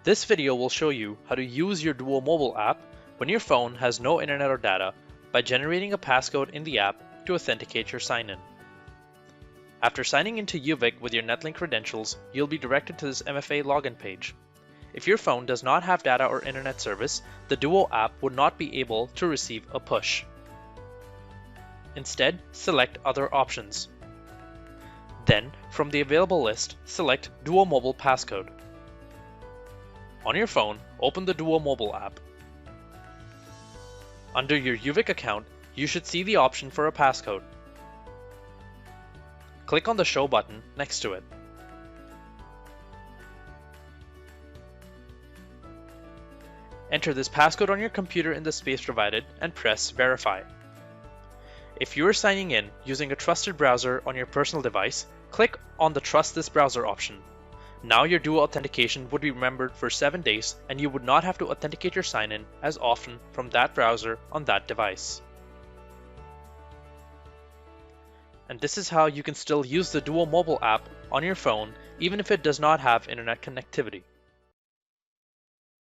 This video will show you how to use your Duo mobile app when your phone has no internet or data by generating a passcode in the app to authenticate your sign-in. After signing into UVic with your Netlink credentials, you'll be directed to this MFA login page. If your phone does not have data or internet service, the Duo app would not be able to receive a push. Instead, select Other Options. Then, from the available list, select Duo Mobile Passcode. On your phone, open the Duo mobile app. Under your UVic account, you should see the option for a passcode. Click on the Show button next to it. Enter this passcode on your computer in the space provided and press Verify. If you are signing in using a trusted browser on your personal device, click on the Trust this browser option. Now your Duo authentication would be remembered for 7 days and you would not have to authenticate your sign-in as often from that browser on that device. And this is how you can still use the Duo mobile app on your phone even if it does not have internet connectivity.